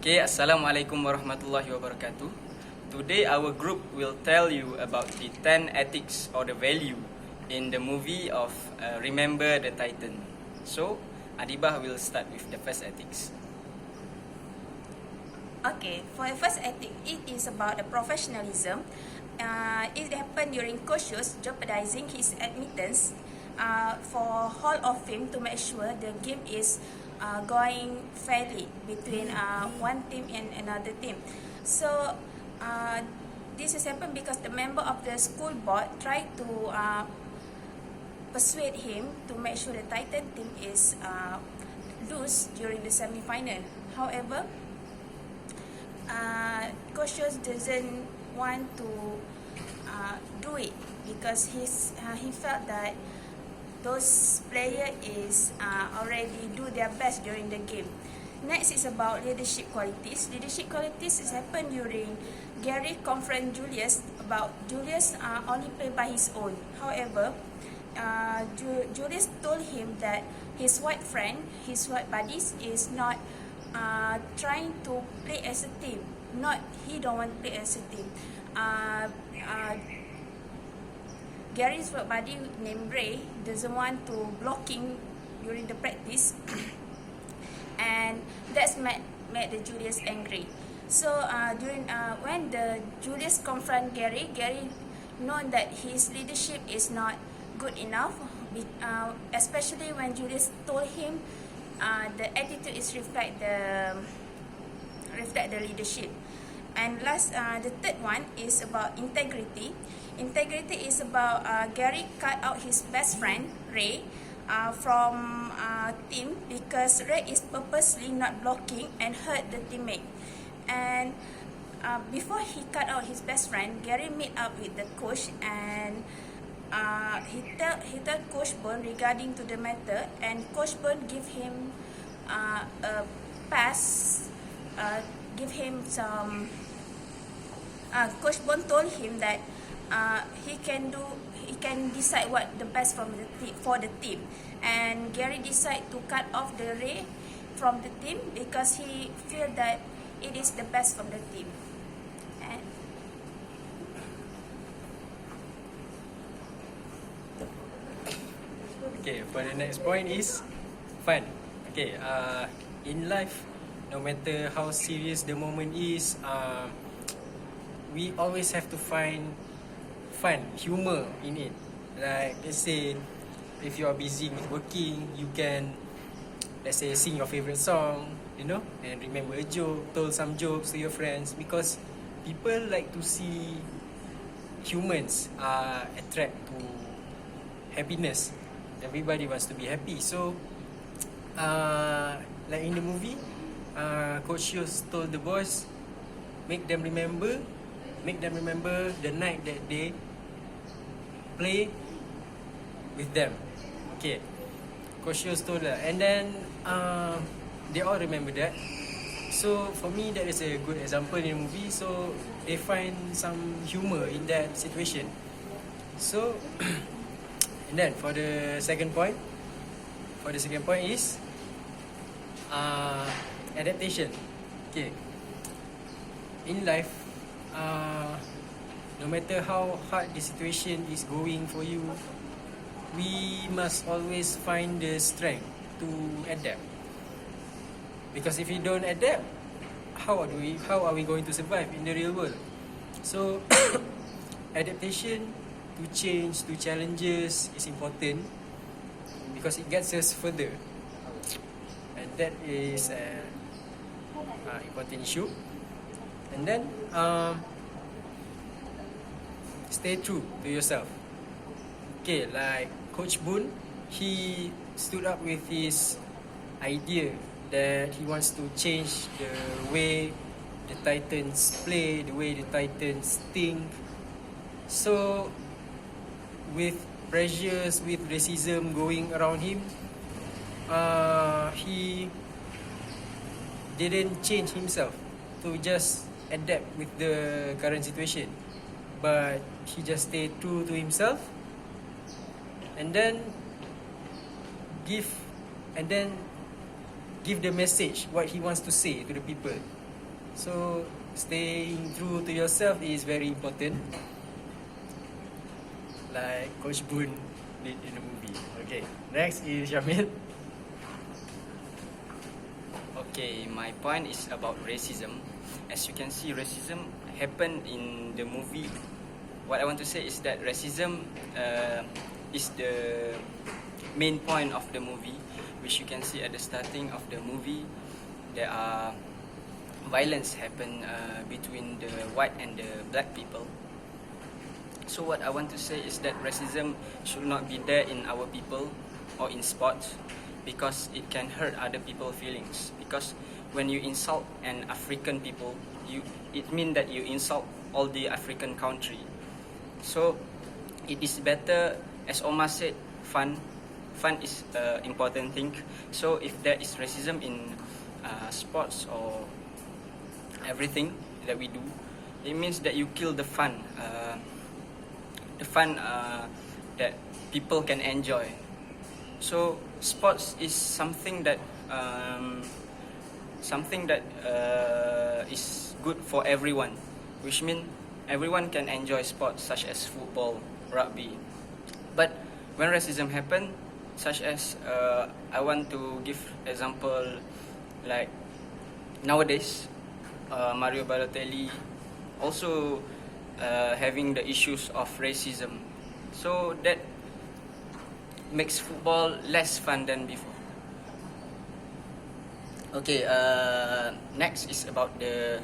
Okay, Assalamualaikum warahmatullahi wabarakatuh. Today our group will tell you about the 10 ethics or the value in the movie of Remember the Titan. So, Adibah will start with the first ethics. Okay, for the first ethic, it is about the professionalism. It happened during Coach Yu's jeopardizing his admittance for Hall of Fame to make sure the game is going fairly between one team and another team. So this has happened because the member of the school board tried to persuade him to make sure the Titan team is lose during the semi-final. However, Coach Yus doesn't want to do it because he felt that those players is already do their best during the game. Next is about leadership qualities. Leadership qualities is happened during Gary confront Julius about Julius only play by his own. However, Julius told him that his white friend, his white buddies is not trying to play as a team. Not he don't want to play as a team. Gary's work buddy named Ray doesn't want to blocking during the practice, and that's made the Julius angry. So during when the Julius confront Gary, Gary know that his leadership is not good enough, especially when Julius told him the attitude is reflect the leadership. And last, the third one is about integrity. Integrity is about Gary cut out his best friend Ray from team because Ray is purposely not blocking and hurt the teammate. And before he cut out his best friend, Gary meet up with the coach and he tell Coach Bone regarding to the matter, and Coach Bone give him a pass. Give him some. Coach Bone told him that he can decide what the best for the team, and Gary decide to cut off the Ray from the team because he feel that it is the best from the team. And Okay, for the next point is fun. Okay, in life, no matter how serious the moment is, we always have to find fun, humor in it. Like, let's say, if you are busy with working, you can, let's say, sing your favorite song, and remember a joke, told some jokes to your friends, because people like to see humans attract to happiness. Everybody wants to be happy. So, like in the movie, Coach Yus told the boys, make them remember the night that they play with them. Okay, Coach Yus told that, and then they all remember that. So for me, that is a good example in the movie. So they find some humor in that situation. So and then for the second point is adaptation. Okay, in life, no matter how hard the situation is going for you, we must always find the strength to adapt. Because if we don't adapt, how are we going to survive in the real world? So adaptation to change, to challenges is important because it gets us further, and that is an important issue. And then stay true to yourself. Okay, like Coach Boone, he stood up with his idea that he wants to change the way the Titans play, the way the Titans think. So with pressures, with racism going around him, he didn't change himself to just adapt with the current situation, but he just stayed true to himself, and then give the message what he wants to say to the people. So staying true to yourself is very important, like Coach Boon did in the movie. Okay, next is Syamil. Okay, my point is about racism. As you can see, racism happened in the movie. What I want to say is that racism is the main point of the movie, which you can see at the starting of the movie. There are violence happen between the white and the black people. So what I want to say is that racism should not be there in our people or in sports, because it can hurt other people's feelings. Because when you insult an African people, it means that you insult all the African country. So it is better, as Omar said, fun is important thing. So if there is racism in sports or everything that we do, it means that you kill the fun that people can enjoy. So sports is something that is good for everyone, which means everyone can enjoy sports such as football, rugby. But when racism happen, such as I want to give example, like nowadays Mario Balotelli also having the issues of racism, so that makes football less fun than before. Okay, next is about the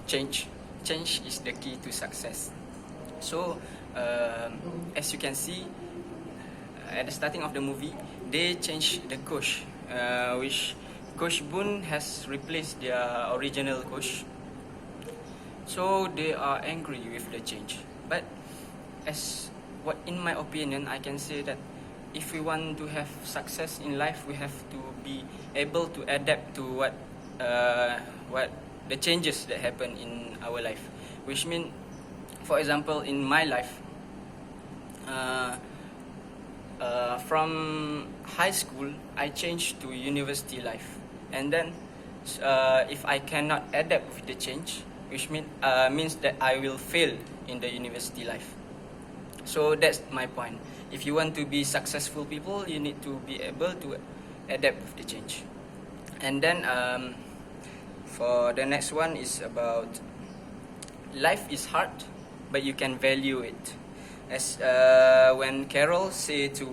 change. Change is the key to success. So as you can see, at the starting of the movie, they changed the coach, which Coach Boon has replaced their original coach. So they are angry with the change. But in my opinion, I can say that if we want to have success in life, we have to be able to adapt to what the changes that happen in our life. Which means, for example, in my life, from high school, I changed to university life, and then if I cannot adapt with the change, which means that I will fail in the university life. So that's my point. If you want to be successful people, you need to be able to adapt with the change. And then for the next one is about life is hard, but you can value it. As when Carol say to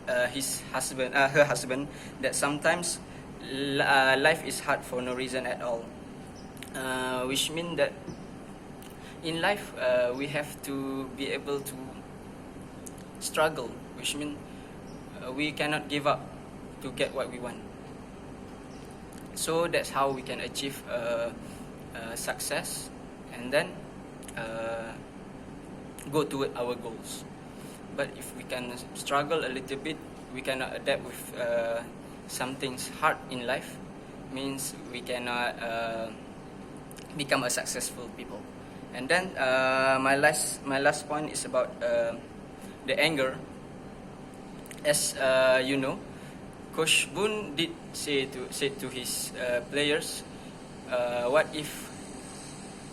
her husband, that sometimes life is hard for no reason at all, which means that in life we have to be able to struggle, which means we cannot give up to get what we want. So that's how we can achieve success, and then go toward our goals. But if we can struggle a little bit, we cannot adapt with some things hard in life, means we cannot become a successful people. And then my last point is about the anger. As you know, Coach Boon did say to his players, what if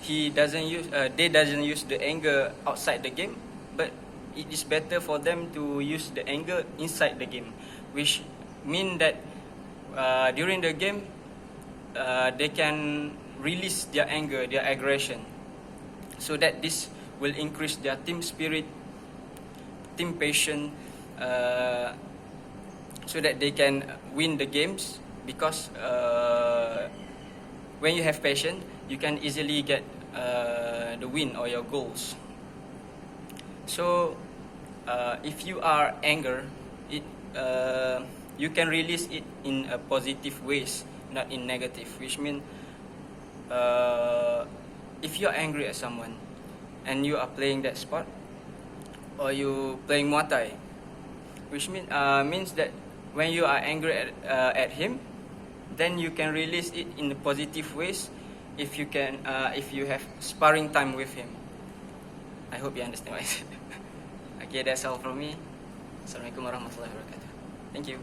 they doesn't use the anger outside the game, but it is better for them to use the anger inside the game, which mean that during the game they can release their anger, their aggression, so that this will increase their team spirit, team patience, so that they can win the games. Because when you have passion, you can easily get the win or your goals. So if you are angry, you can release it in a positive ways, not in negative. Which means if you are angry at someone and you are playing that sport, or you playing Muay Thai, which means that when you are angry at him, then you can release it in the positive ways if you have sparring time with him. I hope you understand what I said. Okay, that's all from me. Assalamualaikum warahmatullahi wabarakatuh. Thank you.